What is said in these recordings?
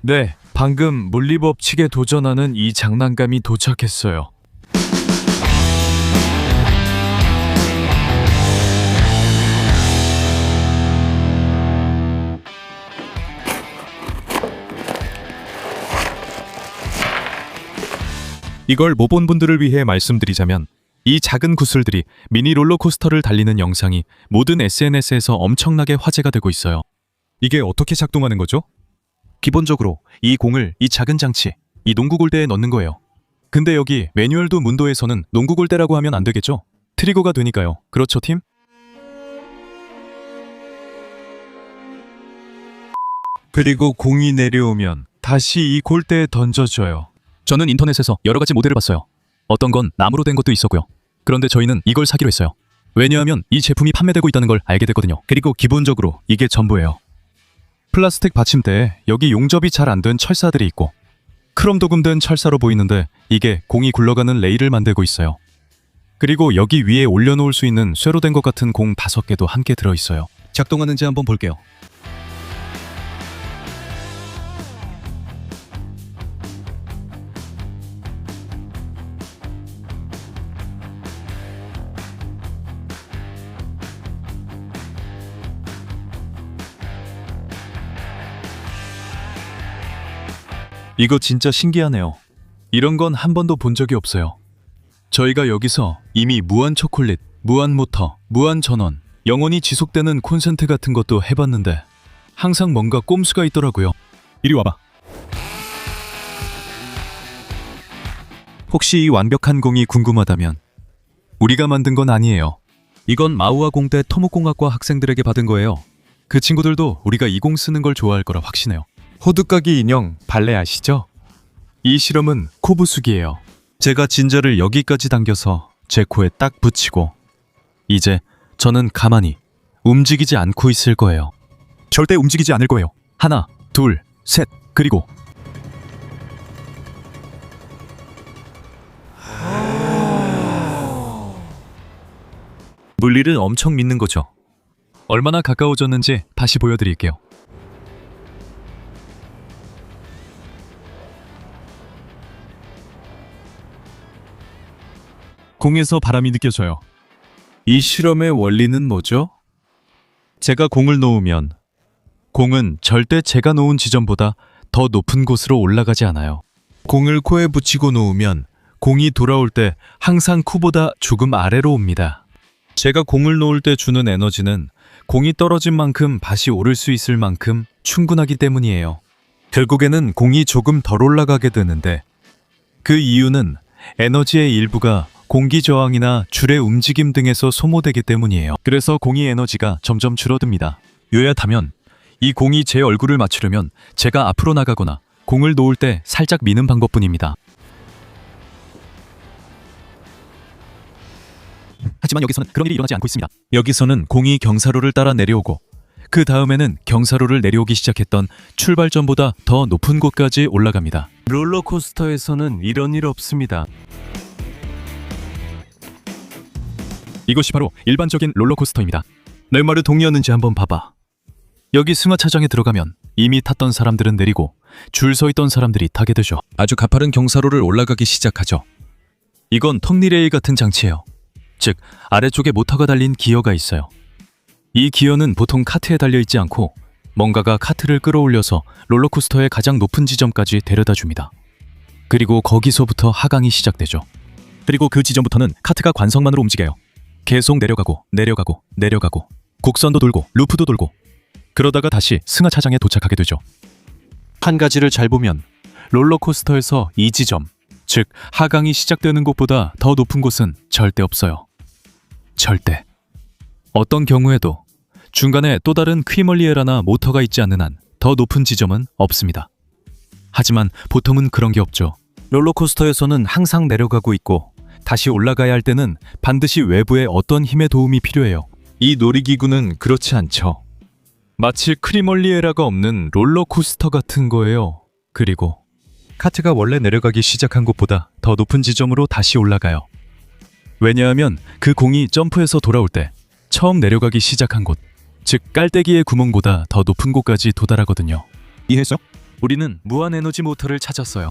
네, 방금 물리법칙에 도전하는 이 장난감이 도착했어요. 이걸 못 본 분들을 위해 말씀드리자면 이 작은 구슬들이 미니 롤러코스터를 달리는 영상이 모든 SNS에서 엄청나게 화제가 되고 있어요. 이게 어떻게 작동하는 거죠? 기본적으로 이 공을 이 작은 장치, 이 농구 골대에 넣는 거예요. 근데 여기 매뉴얼도 문도에서는 농구 골대라고 하면 안 되겠죠? 트리거가 되니까요. 그렇죠, 팀? 그리고 공이 내려오면 다시 이 골대에 던져줘요. 저는 인터넷에서 여러 가지 모델을 봤어요. 어떤 건 나무로 된 것도 있었고요. 그런데 저희는 이걸 사기로 했어요. 왜냐하면 이 제품이 판매되고 있다는 걸 알게 됐거든요. 그리고 기본적으로 이게 전부예요. 플라스틱 받침대에 여기 용접이 잘 안 된 철사들이 있고 크롬 도금된 철사로 보이는데 이게 공이 굴러가는 레일을 만들고 있어요. 그리고 여기 위에 올려놓을 수 있는 쇠로 된 것 같은 공 5개도 함께 들어있어요. 작동하는지 한번 볼게요. 이거 진짜 신기하네요. 이런 건 한 번도 본 적이 없어요. 저희가 여기서 이미 무한 초콜릿, 무한 모터, 무한 전원, 영원히 지속되는 콘센트 같은 것도 해봤는데 항상 뭔가 꼼수가 있더라고요. 이리 와봐. 혹시 이 완벽한 공이 궁금하다면 우리가 만든 건 아니에요. 이건 마우아 공대 토목공학과 학생들에게 받은 거예요. 그 친구들도 우리가 이 공 쓰는 걸 좋아할 거라 확신해요. 호두까기 인형 발레 아시죠? 이 실험은 코 부수기예요. 제가 진저를 여기까지 당겨서 제 코에 딱 붙이고 이제 저는 가만히 움직이지 않고 있을 거예요. 절대 움직이지 않을 거예요. 하나, 둘, 셋, 그리고 물리를 엄청 믿는 거죠. 얼마나 가까워졌는지 다시 보여드릴게요. 공에서 바람이 느껴져요. 이 실험의 원리는 뭐죠? 제가 공을 놓으면 공은 절대 제가 놓은 지점보다 더 높은 곳으로 올라가지 않아요. 공을 코에 붙이고 놓으면 공이 돌아올 때 항상 코보다 조금 아래로 옵니다. 제가 공을 놓을 때 주는 에너지는 공이 떨어진 만큼 다시 오를 수 있을 만큼 충분하기 때문이에요. 결국에는 공이 조금 덜 올라가게 되는데 그 이유는 에너지의 일부가 공기 저항이나 줄의 움직임 등에서 소모되기 때문이에요. 그래서 공이 에너지가 점점 줄어듭니다. 요약하면 이 공이 제 얼굴을 맞추려면 제가 앞으로 나가거나 공을 놓을 때 살짝 미는 방법뿐입니다. 하지만 여기서는 그런 일이 일어나지 않고 있습니다. 여기서는 공이 경사로를 따라 내려오고 그 다음에는 경사로를 내려오기 시작했던 출발점보다 더 높은 곳까지 올라갑니다. 롤러코스터에서는 이런 일 없습니다. 이것이 바로 일반적인 롤러코스터입니다. 내 말에 동의하는지 한번 봐봐. 여기 승하차장에 들어가면 이미 탔던 사람들은 내리고 줄 서 있던 사람들이 타게 되죠. 아주 가파른 경사로를 올라가기 시작하죠. 이건 턱리레일 같은 장치예요. 즉 아래쪽에 모터가 달린 기어가 있어요. 이 기어는 보통 카트에 달려있지 않고 뭔가가 카트를 끌어올려서 롤러코스터의 가장 높은 지점까지 데려다 줍니다. 그리고 거기서부터 하강이 시작되죠. 그리고 그 지점부터는 카트가 관성만으로 움직여요. 계속 내려가고 내려가고 내려가고 곡선도 돌고 루프도 돌고 그러다가 다시 승하차장에 도착하게 되죠. 한 가지를 잘 보면 롤러코스터에서 이 지점, 즉 하강이 시작되는 곳보다 더 높은 곳은 절대 없어요. 절대. 어떤 경우에도 중간에 또 다른 퀴멀리에라나 모터가 있지 않는 한 더 높은 지점은 없습니다. 하지만 보통은 그런 게 없죠. 롤러코스터에서는 항상 내려가고 있고 다시 올라가야 할 때는 반드시 외부의 어떤 힘의 도움이 필요해요. 이 놀이기구는 그렇지 않죠. 마치 크리멀리에라가 없는 롤러코스터 같은 거예요. 그리고 카트가 원래 내려가기 시작한 곳보다 더 높은 지점으로 다시 올라가요. 왜냐하면 그 공이 점프해서 돌아올 때 처음 내려가기 시작한 곳, 즉 깔때기의 구멍보다 더 높은 곳까지 도달하거든요. 이해했어? 우리는 무한 에너지 모터를 찾았어요.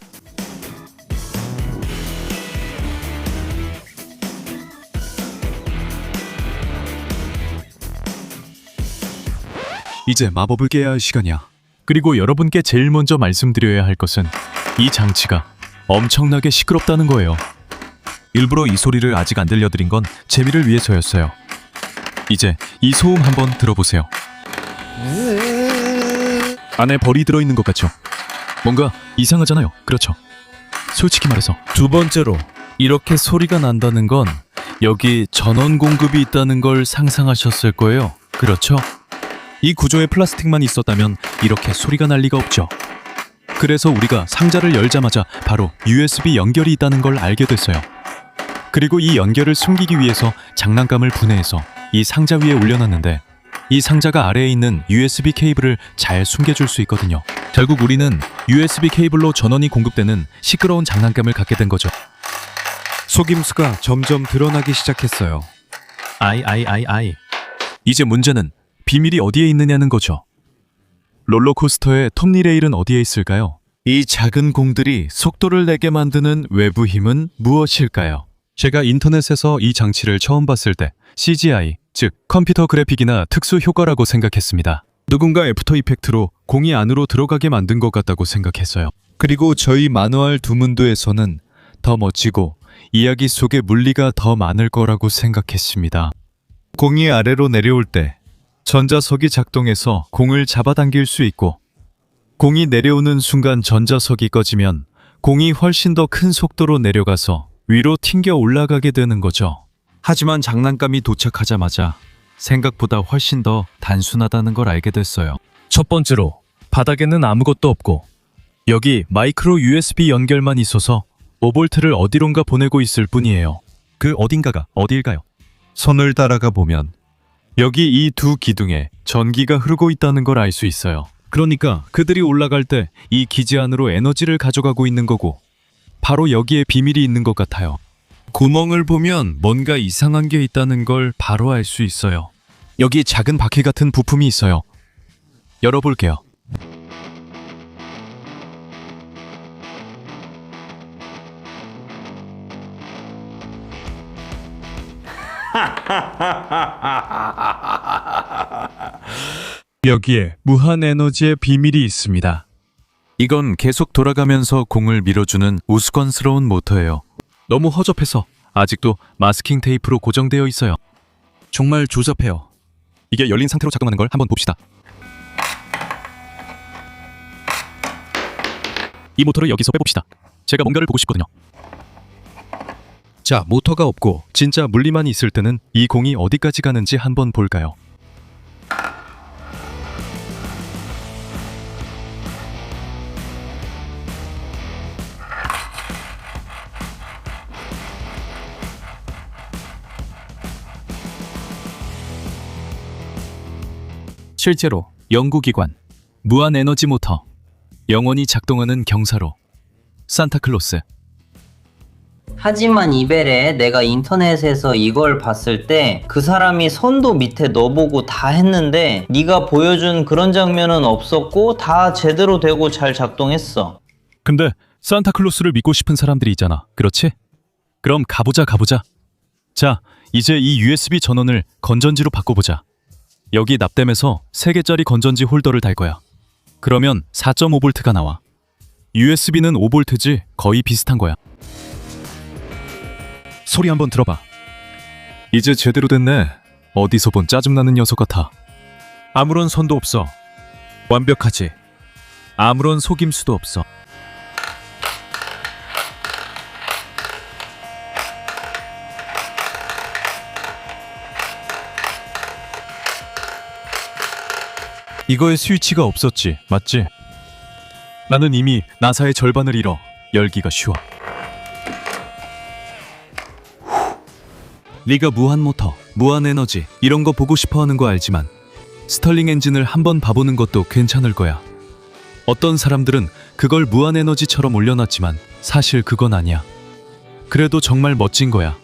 이제 마법을 깨야 할 시간이야. 그리고 여러분께 제일 먼저 말씀드려야 할 것은 이 장치가 엄청나게 시끄럽다는 거예요. 일부러 이 소리를 아직 안 들려드린 건 재미를 위해서였어요. 이제 이 소음 한번 들어보세요. 안에 벌이 들어있는 것 같죠? 뭔가 이상하잖아요. 그렇죠? 솔직히 말해서 두 번째로 이렇게 소리가 난다는 건 여기 전원 공급이 있다는 걸 상상하셨을 거예요. 그렇죠? 이 구조에 플라스틱만 있었다면 이렇게 소리가 날 리가 없죠. 그래서 우리가 상자를 열자마자 바로 USB 연결이 있다는 걸 알게 됐어요. 그리고 이 연결을 숨기기 위해서 장난감을 분해해서 이 상자 위에 올려놨는데 이 상자가 아래에 있는 USB 케이블을 잘 숨겨줄 수 있거든요. 결국 우리는 USB 케이블로 전원이 공급되는 시끄러운 장난감을 갖게 된 거죠. 속임수가 점점 드러나기 시작했어요. 아이. 이제 문제는 비밀이 어디에 있느냐는 거죠. 롤러코스터의 톱니레일은 어디에 있을까요? 이 작은 공들이 속도를 내게 만드는 외부 힘은 무엇일까요? 제가 인터넷에서 이 장치를 처음 봤을 때 CGI, 즉 컴퓨터 그래픽이나 특수 효과라고 생각했습니다. 누군가 애프터 이펙트로 공이 안으로 들어가게 만든 것 같다고 생각했어요. 그리고 저희 마누얼 두문도에서는 더 멋지고 이야기 속에 물리가 더 많을 거라고 생각했습니다. 공이 아래로 내려올 때 전자석이 작동해서 공을 잡아당길 수 있고 공이 내려오는 순간 전자석이 꺼지면 공이 훨씬 더 큰 속도로 내려가서 위로 튕겨 올라가게 되는 거죠. 하지만 장난감이 도착하자마자 생각보다 훨씬 더 단순하다는 걸 알게 됐어요. 첫 번째로 바닥에는 아무것도 없고 여기 마이크로 USB 연결만 있어서 5V를 어디론가 보내고 있을 뿐이에요. 그 어딘가가 어디일까요? 손을 따라가 보면 여기 이 두 기둥에 전기가 흐르고 있다는 걸 알 수 있어요. 그러니까 그들이 올라갈 때 이 기지 안으로 에너지를 가져가고 있는 거고 바로 여기에 비밀이 있는 것 같아요. 구멍을 보면 뭔가 이상한 게 있다는 걸 바로 알 수 있어요. 여기 작은 바퀴 같은 부품이 있어요. 열어볼게요. 여기에 무한 에너지의 비밀이 있습니다. 이건 계속 돌아가면서 공을 밀어주는 우스꽝스러운 모터예요. 너무 허접해서 아직도 마스킹 테이프로 고정되어 있어요. 정말 조잡해요. 이게 열린 상태로 작동하는 걸 한번 봅시다. 이 모터를 여기서 빼봅시다. 제가 뭔가를 보고 싶거든요. 자, 모터가 없고 진짜 물리만 있을 때는 이 공이 어디까지 가는지 한번 볼까요? 실제로 연구기관, 무한 에너지 모터, 영원히 작동하는 경사로, 산타클로스. 하지만 이벨에 내가 인터넷에서 이걸 봤을 때 그 사람이 선도 밑에 넣어보고 다 했는데 네가 보여준 그런 장면은 없었고 다 제대로 되고 잘 작동했어. 근데 산타클로스를 믿고 싶은 사람들이 있잖아. 그렇지? 그럼 가보자. 자, 이제 이 USB 전원을 건전지로 바꿔보자. 여기 납땜해서 3개짜리 건전지 홀더를 달 거야. 그러면 4.5V가 나와. USB는 5V지 거의 비슷한 거야. 소리 한번 들어봐. 이제 제대로 됐네. 어디서 본 짜증나는 녀석 같아. 아무런 선도 없어. 완벽하지. 아무런 속임수도 없어. 이거에 스위치가 없었지, 맞지? 나는 이미 나사의 절반을 잃어. 열기가 쉬워. 네가 무한 모터, 무한 에너지 이런 거 보고 싶어 하는 거 알지만 스털링 엔진을 한번 봐보는 것도 괜찮을 거야. 어떤 사람들은 그걸 무한 에너지처럼 올려놨지만 사실 그건 아니야. 그래도 정말 멋진 거야.